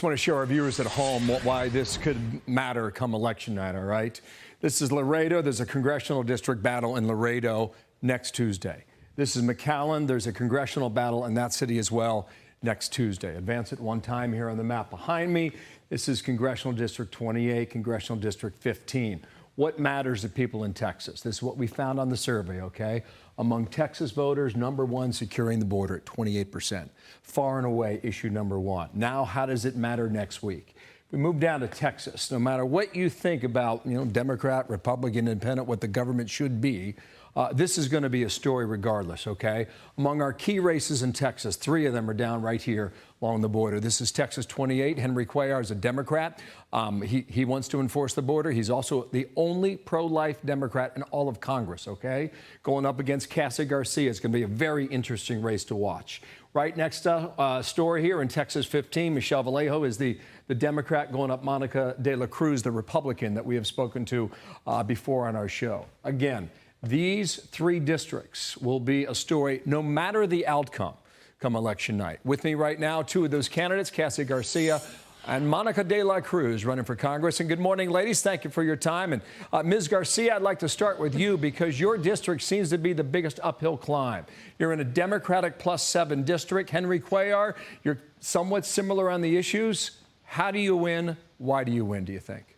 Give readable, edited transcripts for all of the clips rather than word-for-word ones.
just want to show our viewers at home why this could matter come election night, all right? This is Laredo. There's a congressional district battle in Laredo next Tuesday. This is McAllen. There's a congressional battle in that city as well next Tuesday. Advance it one time here on the map behind me. This is Congressional District 28, Congressional District 15. What matters to people in Texas? This is what we found on the survey, okay? Among Texas voters, number one, securing the border at 28%. Far and away, issue number one. Now, how does it matter next week? We move down to Texas. No matter what you think about, Democrat, Republican, Independent, what the government should be, this is going to be a story regardless, okay? Among our key races in Texas, 3 of them are down right here along the border. This is Texas 28. Henry Cuellar is a Democrat. He wants to enforce the border. He's also the only pro-life Democrat in all of Congress, okay? Going up against Cassy Garcia. It's going to be a very interesting race to watch. Right next story here in Texas 15, Michelle Vallejo is the Democrat going up Monica de la Cruz, the Republican that we have spoken to before on our show. Again, these 3 districts will be a story no matter the outcome come election night. With me right now, 2 of those candidates, Cassy Garcia and Monica de la Cruz, running for Congress. And good morning, ladies. Thank you for your time. And Ms. Garcia, I'd like to start with you because your district seems to be the biggest uphill climb. You're in a Democratic +7 district. Henry Cuellar, you're somewhat similar on the issues. How do you win? Why do you win, do you think?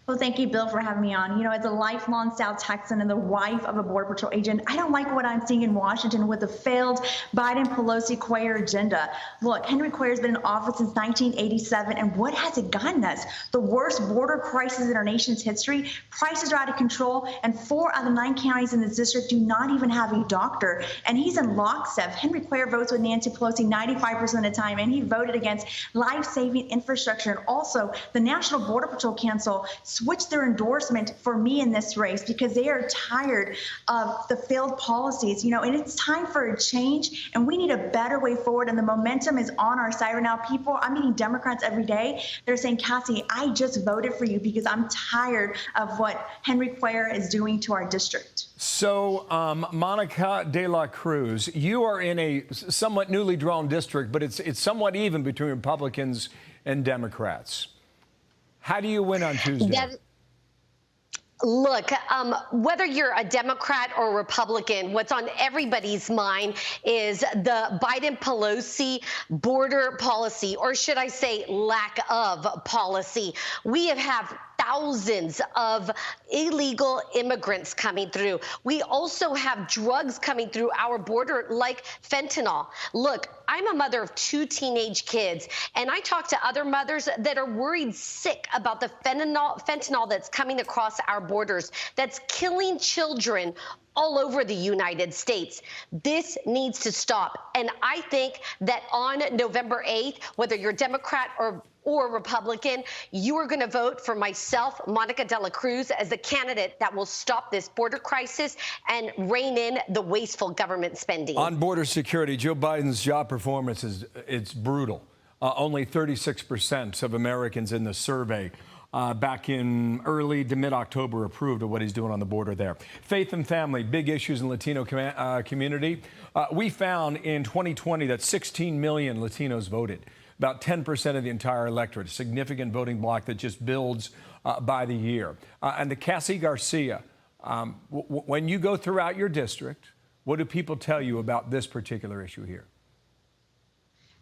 Well, thank you, Bill, for having me on. As a lifelong South Texan and the wife of a Border Patrol agent, I don't like what I'm seeing in Washington with the failed Biden-Pelosi-Cuellar agenda. Look, Henry Cuellar's been in office since 1987, and what has it gotten us? The worst border crisis in our nation's history. Prices are out of control, and 4 out of 9 counties in this district do not even have a doctor. And he's in lockstep. Henry Cuellar votes with Nancy Pelosi 95% of the time, and he voted against life-saving infrastructure. And also, the National Border Patrol Council switch their endorsement for me in this race because they are tired of the failed policies, and it's time for a change, and we need a better way forward, and the momentum is on our side right now. I'm meeting Democrats every day. They're saying, Cassy, I just voted for you because I'm tired of what Henry Cuellar is doing to our district. So, Monica de la Cruz, you are in a somewhat newly drawn district, but it's somewhat even between Republicans and Democrats. How do you win on Tuesday? Look, whether you're a Democrat or Republican, what's on everybody's mind is the Biden-Pelosi border policy, or should I say lack of policy. We have thousands of illegal immigrants coming through. We also have drugs coming through our border like fentanyl. Look, I'm a mother of 2 teenage kids, and I talk to other mothers that are worried sick about the fentanyl that's coming across our borders, that's killing children all over the United States. This needs to stop. And I think that on November 8th, whether you're Democrat or Republican, you are going to vote for myself, Monica de la Cruz, as the candidate that will stop this border crisis and rein in the wasteful government spending. On border security, Joe Biden's job performance it's brutal. Only 36% of Americans in the survey back in early to mid-October approved of what he's doing on the border there. Faith and family, big issues in Latino community. We found in 2020 that 16 million Latinos voted. About 10% of the entire electorate, a significant voting bloc that just builds by the year. And the Cassy Garcia, when you go throughout your district, what do people tell you about this particular issue here?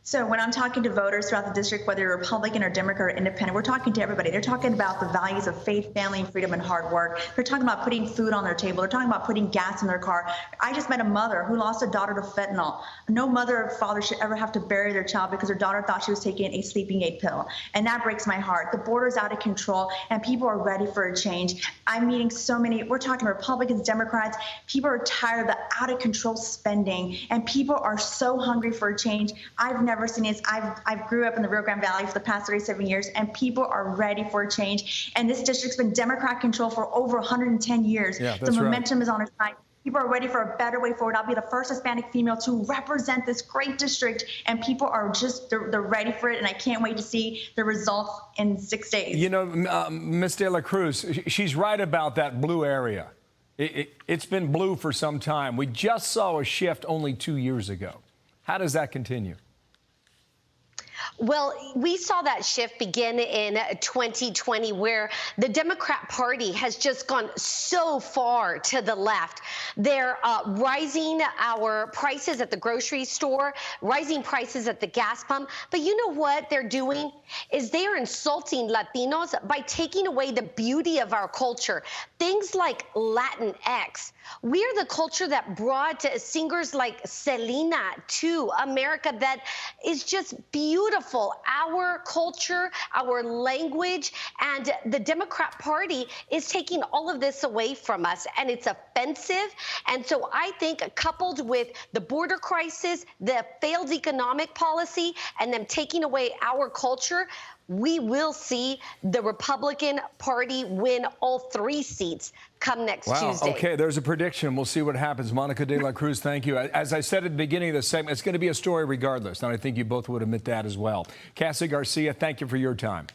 So when I'm talking to voters throughout the district, whether you're Republican or Democrat or Independent, we're talking to everybody. They're talking about the values of faith, family, and freedom and hard work. They're talking about putting food on their table. They're talking about putting gas in their car. I just met a mother who lost a daughter to fentanyl. No mother or father should ever have to bury their child because her daughter thought she was taking a sleeping aid pill. And that breaks my heart. The border's out of control, and people are ready for a change. I'm meeting so many, we're talking Republicans, Democrats. People are tired of the out of control spending, and people are so hungry for a change. I've never seen this. I've grew up in the Rio Grande Valley for the past 37 years, and people are ready for a change. And this district's been Democrat control for over 110 years. Yeah, the momentum is on our side. People are ready for a better way forward. I'll be the first Hispanic female to represent this great district, and people are just, they're ready for it, and I can't wait to see the results in 6 days. Ms. de la Cruz, she's right about that blue area. It's been blue for some time. We just saw a shift only 2 years ago. How does that continue? Well, we saw that shift begin in 2020, where the Democrat Party has just gone so far to the left. They're rising our prices at the grocery store, rising prices at the gas pump. But you know what they're doing is they are insulting Latinos by taking away the beauty of our culture. Things like Latinx. We're the culture that brought singers like Selena to America that is just beautiful. Our culture, our language, and the Democrat Party is taking all of this away from us, and it's offensive. And so I think, coupled with the border crisis, the failed economic policy, and them taking away our culture, we will see the Republican Party win all 3 seats come next Tuesday. Okay, there's a prediction. We'll see what happens. Monica de la Cruz, thank you. As I said at the beginning of this segment, it's going to be a story regardless, and I think you both would admit that as well. Cassy, Garcia, thank you for your time.